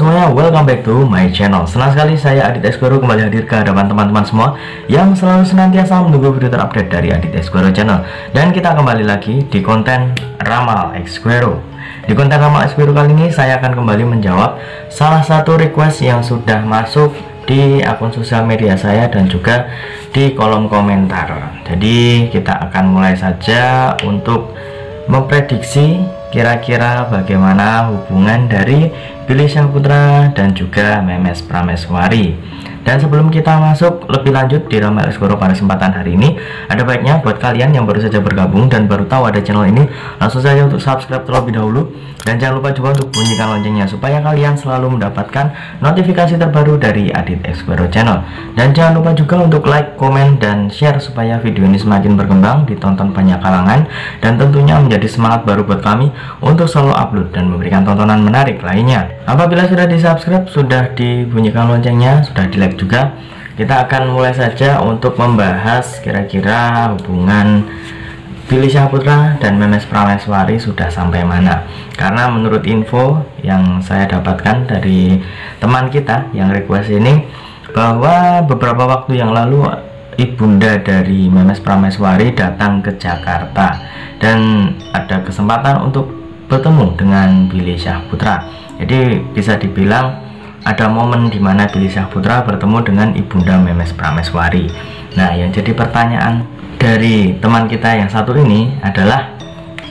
semuanya, welcome back to my channel. Senang sekali saya Adit Esquero kembali hadir ke hadapan teman-teman semua yang selalu senantiasa menunggu video terupdate dari Adit Esquero channel. Dan kita kembali lagi di konten Ramal Esquero. Di konten Ramal Esquero kali ini saya akan kembali menjawab salah satu request yang sudah masuk di akun sosial media saya dan juga di kolom komentar. Jadi kita akan mulai saja untuk memprediksi kira-kira bagaimana hubungan dari Billy Syahputra dan juga Memes Prameswari. Dan sebelum kita masuk lebih lanjut di Ramal Esquero pada kesempatan hari ini, ada baiknya buat kalian yang baru saja bergabung dan baru tahu ada channel ini, langsung saja untuk subscribe terlebih dahulu. Dan jangan lupa juga untuk bunyikan loncengnya supaya kalian selalu mendapatkan notifikasi terbaru dari Adit Esquero channel. Dan jangan lupa juga untuk like, komen, dan share supaya video ini semakin berkembang, ditonton banyak kalangan, dan tentunya menjadi semangat baru buat kami untuk selalu upload dan memberikan tontonan menarik lainnya. Apabila sudah di subscribe, sudah dibunyikan loncengnya, sudah di like juga, kita akan mulai saja untuk membahas kira-kira hubungan Billy Syahputra dan Memes Prameswari sudah sampai mana. Karena menurut info yang saya dapatkan dari teman kita yang request ini, bahwa beberapa waktu yang lalu ibunda dari Memes Prameswari datang ke Jakarta dan ada kesempatan untuk bertemu dengan Billy Syahputra. Jadi bisa dibilang ada momen di mana Billy Syahputra bertemu dengan ibunda Memes Prameswari. Nah, yang jadi pertanyaan dari teman kita yang satu ini adalah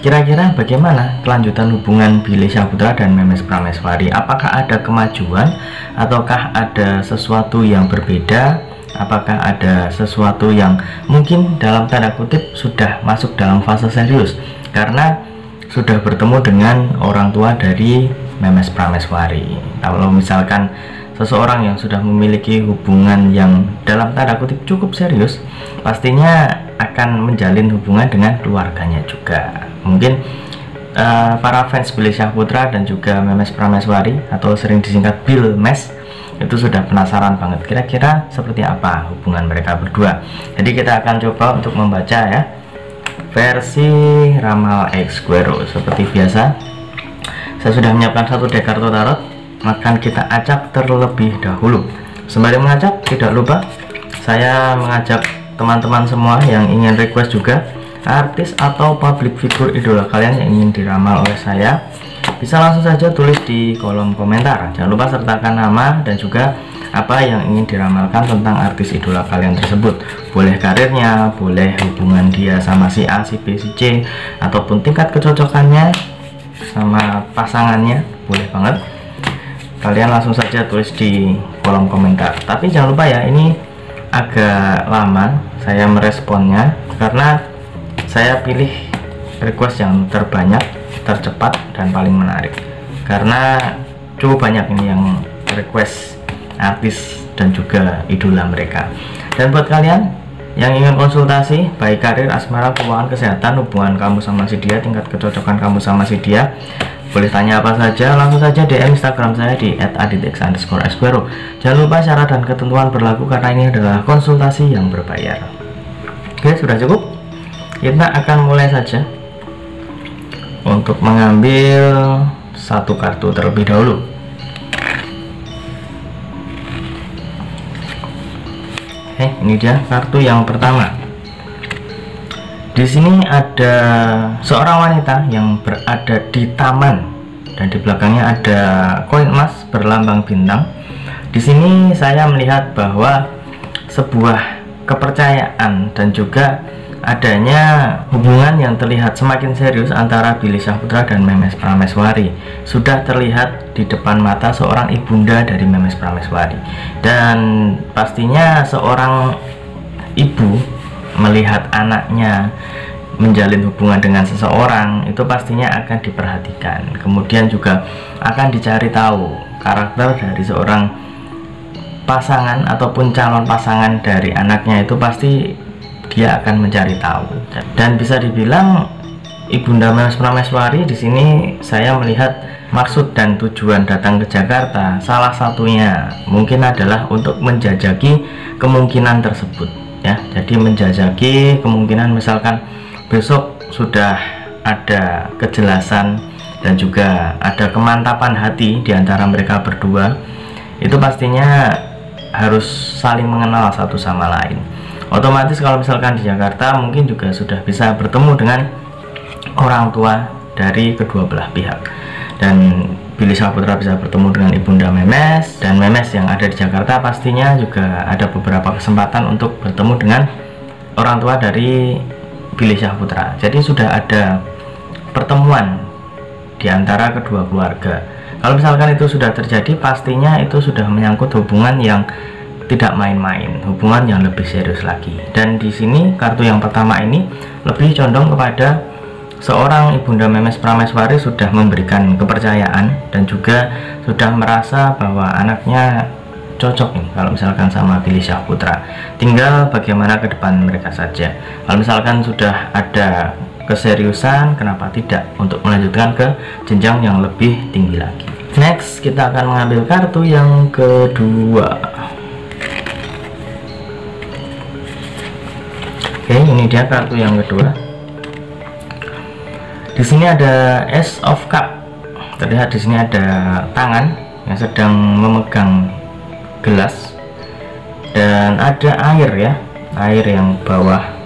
kira-kira bagaimana kelanjutan hubungan Billy Syahputra dan Memes Prameswari? Apakah ada kemajuan ataukah ada sesuatu yang berbeda? Apakah ada sesuatu yang mungkin dalam tanda kutip sudah masuk dalam fase serius karena sudah bertemu dengan orang tua dari Memes Prameswari? Kalau misalkan seseorang yang sudah memiliki hubungan yang dalam tanda kutip cukup serius, pastinya akan menjalin hubungan dengan keluarganya juga. Mungkin para fans Billy Syahputra dan juga Memes Prameswari atau sering disingkat Bill Mes itu sudah penasaran banget kira-kira seperti apa hubungan mereka berdua. Jadi kita akan coba untuk membaca ya versi Ramal Esquero. Seperti biasa, saya sudah menyiapkan satu dek kartu tarot, akan kita acak terlebih dahulu. Sembari mengacak, tidak lupa saya mengajak teman-teman semua yang ingin request juga artis atau public figure idola kalian yang ingin diramal oleh saya, bisa langsung saja tulis di kolom komentar. Jangan lupa sertakan nama dan juga apa yang ingin diramalkan tentang artis idola kalian tersebut. Boleh karirnya, boleh hubungan dia sama si A, si B, si C, ataupun tingkat kecocokannya sama pasangannya, boleh banget. Kalian langsung saja tulis di kolom komentar. Tapi jangan lupa ya, ini agak lama saya meresponnya karena saya pilih request yang terbanyak, tercepat, dan paling menarik. Karena cukup banyak ini yang request artis dan juga idola mereka. Dan buat kalian yang ingin konsultasi baik karir, asmara, keuangan, kesehatan, hubungan kamu sama si dia, tingkat kecocokan kamu sama si dia, boleh tanya apa saja, langsung saja DM Instagram saya di @aditx_esquero. Jangan lupa syarat dan ketentuan berlaku karena ini adalah konsultasi yang berbayar. Oke, sudah cukup. Kita akan mulai saja untuk mengambil satu kartu terlebih dahulu. Ini dia kartu yang pertama. Di sini ada seorang wanita yang berada di taman dan di belakangnya ada koin emas berlambang bintang. Di sini saya melihat bahwa sebuah kepercayaan dan juga adanya hubungan yang terlihat semakin serius antara Billy Syahputra dan Memes Prameswari sudah terlihat di depan mata seorang ibunda dari Memes Prameswari. Dan pastinya seorang ibu melihat anaknya menjalin hubungan dengan seseorang itu pastinya akan diperhatikan. Kemudian juga akan dicari tahu karakter dari seorang pasangan ataupun calon pasangan dari anaknya, itu pasti dia akan mencari tahu. Dan bisa dibilang ibunda Memes Prameswari di sini saya melihat maksud dan tujuan datang ke Jakarta salah satunya mungkin adalah untuk menjajaki kemungkinan tersebut ya. Jadi menjajaki kemungkinan misalkan besok sudah ada kejelasan dan juga ada kemantapan hati di antara mereka berdua, itu pastinya harus saling mengenal satu sama lain. Otomatis kalau misalkan di Jakarta mungkin juga sudah bisa bertemu dengan orang tua dari kedua belah pihak, dan Billy Syahputra bisa bertemu dengan Ibunda Memes, dan Memes yang ada di Jakarta pastinya juga ada beberapa kesempatan untuk bertemu dengan orang tua dari Billy Syahputra. Jadi sudah ada pertemuan di antara kedua keluarga. Kalau misalkan itu sudah terjadi, pastinya itu sudah menyangkut hubungan yang tidak main-main, hubungan yang lebih serius lagi. Dan di sini kartu yang pertama ini lebih condong kepada seorang Ibunda Memes Prameswari sudah memberikan kepercayaan dan juga sudah merasa bahwa anaknya cocok nih kalau misalkan sama Billy Syahputra. Tinggal bagaimana ke depan mereka saja. Kalau misalkan sudah ada keseriusan, kenapa tidak untuk melanjutkan ke jenjang yang lebih tinggi lagi. Next, kita akan mengambil kartu yang kedua. Oke, ini dia kartu yang kedua. Di sini ada Ace of Cup. Terlihat di sini ada tangan yang sedang memegang gelas, dan ada air ya, air yang bawah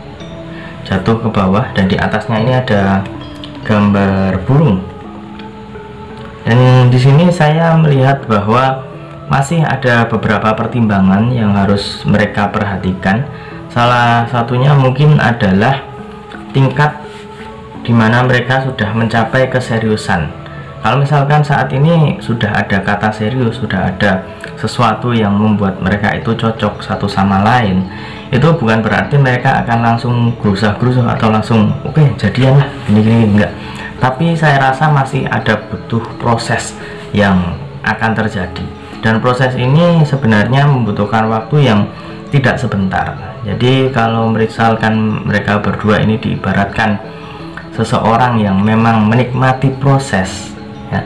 jatuh ke bawah, dan di atasnya ini ada gambar burung. Dan di sini saya melihat bahwa masih ada beberapa pertimbangan yang harus mereka perhatikan. Salah satunya mungkin adalah tingkat dimana mereka sudah mencapai keseriusan. Kalau misalkan saat ini sudah ada kata serius, sudah ada sesuatu yang membuat mereka itu cocok satu sama lain, itu bukan berarti mereka akan langsung gerusa-gerusu atau langsung oke, jadian lah gini-gini, enggak. Tapi saya rasa masih ada butuh proses yang akan terjadi, dan proses ini sebenarnya membutuhkan waktu yang tidak sebentar. Jadi kalau misalkan mereka berdua ini diibaratkan seseorang yang memang menikmati proses ya,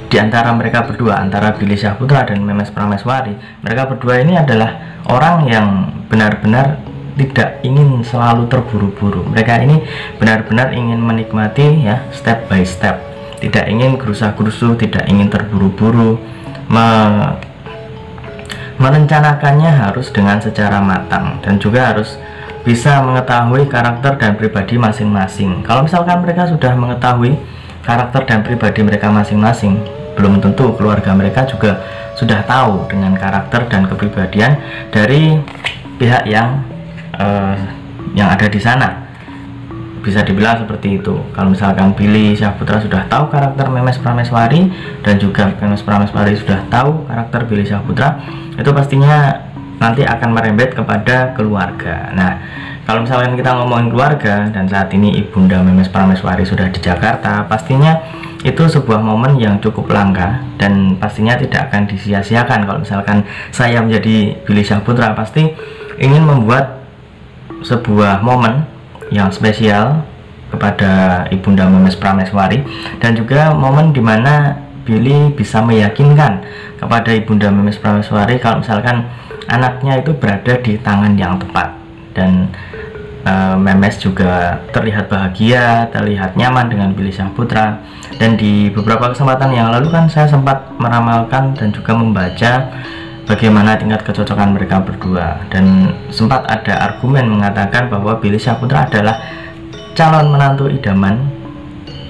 di antara mereka berdua, antara Billy Syahputra dan Memes Prameswari, mereka berdua ini adalah orang yang benar-benar tidak ingin selalu terburu-buru. Mereka ini benar-benar ingin menikmati ya, step by step, tidak ingin gerusa-gerusu, tidak ingin terburu-buru, merencanakannya harus dengan secara matang, dan juga harus bisa mengetahui karakter dan pribadi masing-masing. Kalau misalkan mereka sudah mengetahui karakter dan pribadi mereka masing-masing, belum tentu keluarga mereka juga sudah tahu dengan karakter dan kepribadian dari pihak yang ada di sana. Bisa dibilang seperti itu. Kalau misalkan Billy Syahputra sudah tahu karakter Memes Prameswari, dan juga Memes Prameswari sudah tahu karakter Billy Syahputra, itu pastinya nanti akan merembet kepada keluarga. Nah, kalau misalkan kita ngomongin keluarga, dan saat ini Ibunda Memes Prameswari sudah di Jakarta, pastinya itu sebuah momen yang cukup langka, dan pastinya tidak akan disia-siakan. Kalau misalkan saya menjadi Billy Syahputra, pasti ingin membuat sebuah momen yang spesial kepada Ibunda Memes Prameswari, dan juga momen dimana Billy bisa meyakinkan kepada Ibunda Memes Prameswari kalau misalkan anaknya itu berada di tangan yang tepat. Dan Memes juga terlihat bahagia, terlihat nyaman dengan Billy Syahputra. Dan di beberapa kesempatan yang lalu kan saya sempat meramalkan dan juga membaca bagaimana tingkat kecocokan mereka berdua, dan sempat ada argumen mengatakan bahwa Billy Syahputra adalah calon menantu idaman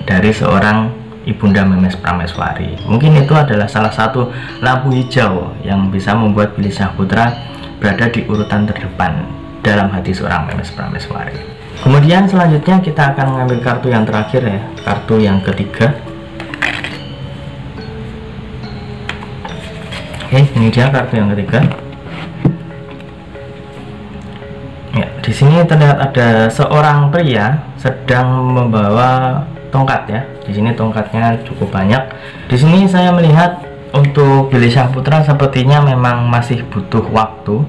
dari seorang Ibunda Memes Prameswari. Mungkin itu adalah salah satu lampu hijau yang bisa membuat Billy Syahputra berada di urutan terdepan dalam hati seorang Memes Prameswari. Kemudian selanjutnya kita akan mengambil kartu yang terakhir ya, kartu yang ketiga. Oke, ini dia kartu yang ketiga. Ya, di sini terlihat ada seorang pria sedang membawa tongkat ya. Di sini tongkatnya cukup banyak. Di sini saya melihat untuk Billy Syahputra sepertinya memang masih butuh waktu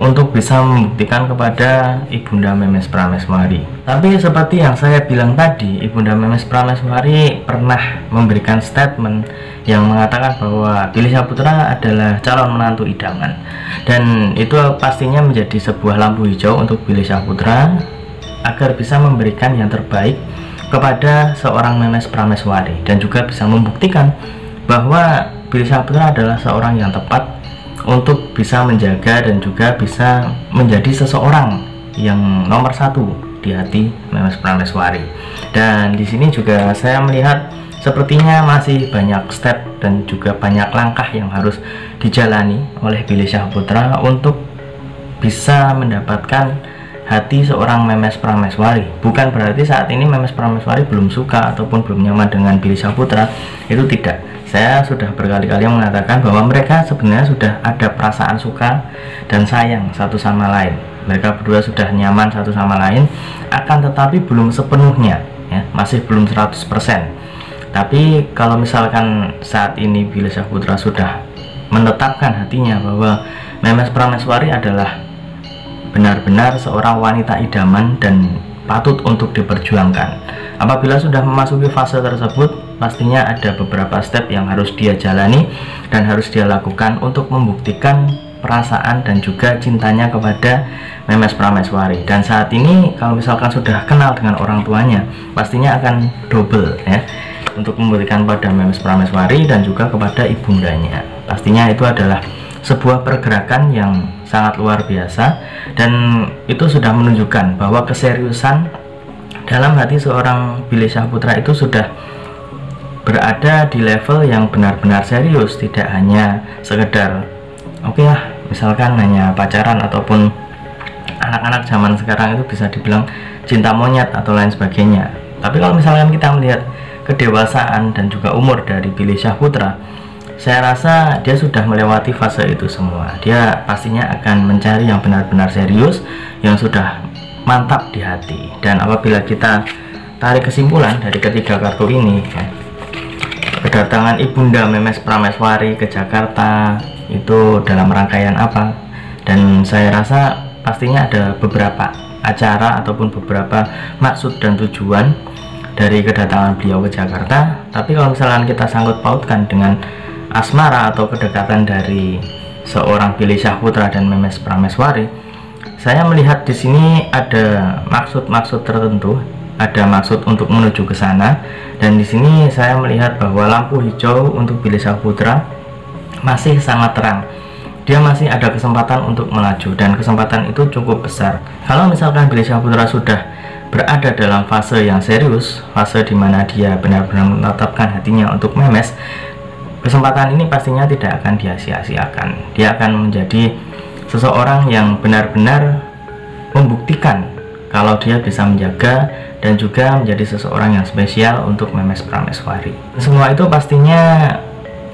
untuk bisa membuktikan kepada Ibunda Memes Prameswari. Tapi seperti yang saya bilang tadi, Ibunda Memes Prameswari pernah memberikan statement yang mengatakan bahwa Billy Syahputra adalah calon menantu idaman, dan itu pastinya menjadi sebuah lampu hijau untuk Billy Syahputra agar bisa memberikan yang terbaik kepada seorang Memes Prameswari, dan juga bisa membuktikan bahwa Billy Syahputra adalah seorang yang tepat untuk bisa menjaga dan juga bisa menjadi seseorang yang nomor satu di hati Memes Prameswari. Dan di sini juga saya melihat sepertinya masih banyak step dan juga banyak langkah yang harus dijalani oleh Billy Syahputra untuk bisa mendapatkan hati seorang Memes Prameswari. Bukan berarti saat ini Memes Prameswari belum suka ataupun belum nyaman dengan Billy Syahputra, itu tidak. Saya sudah berkali-kali mengatakan bahwa mereka sebenarnya sudah ada perasaan suka dan sayang satu sama lain. Mereka berdua sudah nyaman satu sama lain, akan tetapi belum sepenuhnya, ya, masih belum 100%. Tapi kalau misalkan saat ini Billy Syahputra sudah menetapkan hatinya bahwa Memes Prameswari adalah benar-benar seorang wanita idaman dan patut untuk diperjuangkan. Apabila sudah memasuki fase tersebut, pastinya ada beberapa step yang harus dia jalani dan harus dia lakukan untuk membuktikan perasaan dan juga cintanya kepada Memes Prameswari. Dan saat ini kalau misalkan sudah kenal dengan orang tuanya, pastinya akan double, ya, untuk memberikan pada Memes Prameswari dan juga kepada ibundanya. Pastinya itu adalah sebuah pergerakan yang sangat luar biasa, dan itu sudah menunjukkan bahwa keseriusan dalam hati seorang Billy Syahputra itu sudah berada di level yang benar-benar serius, tidak hanya sekedar oke lah, misalkan hanya pacaran ataupun anak-anak zaman sekarang itu bisa dibilang cinta monyet atau lain sebagainya. Tapi kalau misalkan kita melihat kedewasaan dan juga umur dari Billy Syahputra, saya rasa dia sudah melewati fase itu semua. Dia pastinya akan mencari yang benar-benar serius, yang sudah mantap di hati. Dan apabila kita tarik kesimpulan dari ketiga kartu ini, ya, kedatangan ibunda Memes Prameswari ke Jakarta itu dalam rangkaian apa? Dan saya rasa pastinya ada beberapa acara ataupun beberapa maksud dan tujuan dari kedatangan beliau ke Jakarta. Tapi kalau misalkan kita sangkut pautkan dengan asmara atau kedekatan dari seorang Billy Syahputra dan Memes Prameswari, saya melihat di sini ada maksud-maksud tertentu, ada maksud untuk menuju ke sana. Dan di sini saya melihat bahwa lampu hijau untuk Billy Syahputra masih sangat terang. Dia masih ada kesempatan untuk melaju, dan kesempatan itu cukup besar. Kalau misalkan Billy Syahputra sudah berada dalam fase yang serius, fase dimana dia benar-benar menetapkan hatinya untuk Memes, kesempatan ini pastinya tidak akan dia sia-siakan. Dia akan menjadi seseorang yang benar-benar membuktikan kalau dia bisa menjaga dan juga menjadi seseorang yang spesial untuk Memes Prameswari. Semua itu pastinya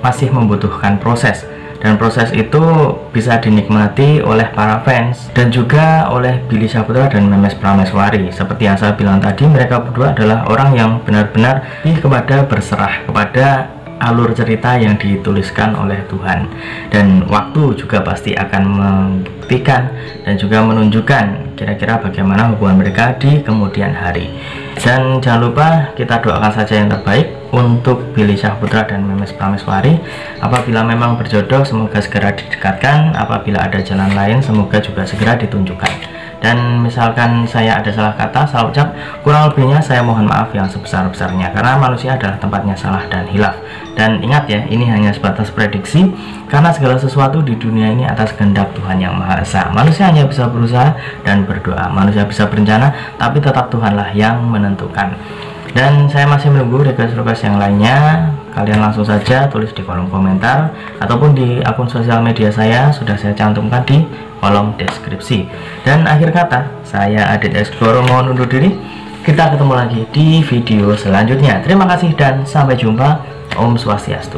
masih membutuhkan proses, dan proses itu bisa dinikmati oleh para fans dan juga oleh Billy Syahputra dan Memes Prameswari. Seperti yang saya bilang tadi, mereka berdua adalah orang yang benar-benar kepada berserah kepada alur cerita yang dituliskan oleh Tuhan, dan waktu juga pasti akan membuktikan dan juga menunjukkan kira-kira bagaimana hubungan mereka di kemudian hari. Dan jangan lupa kita doakan saja yang terbaik untuk Billy Syahputra dan Memes Prameswari. Apabila memang berjodoh, semoga segera didekatkan. Apabila ada jalan lain, semoga juga segera ditunjukkan. Dan misalkan saya ada salah kata, salah ucap, kurang lebihnya saya mohon maaf yang sebesar-besarnya, karena manusia adalah tempatnya salah dan hilaf. Dan ingat ya, ini hanya sebatas prediksi, karena segala sesuatu di dunia ini atas kehendak Tuhan Yang Maha Esa. Manusia hanya bisa berusaha dan berdoa, manusia bisa berencana, tapi tetap Tuhanlah yang menentukan. Dan saya masih menunggu request-request yang lainnya. Kalian langsung saja tulis di kolom komentar ataupun di akun sosial media saya, sudah saya cantumkan di kolom deskripsi. Dan akhir kata, saya Adit Explorer mohon undur diri. Kita ketemu lagi di video selanjutnya. Terima kasih dan sampai jumpa. Om Swastiastu.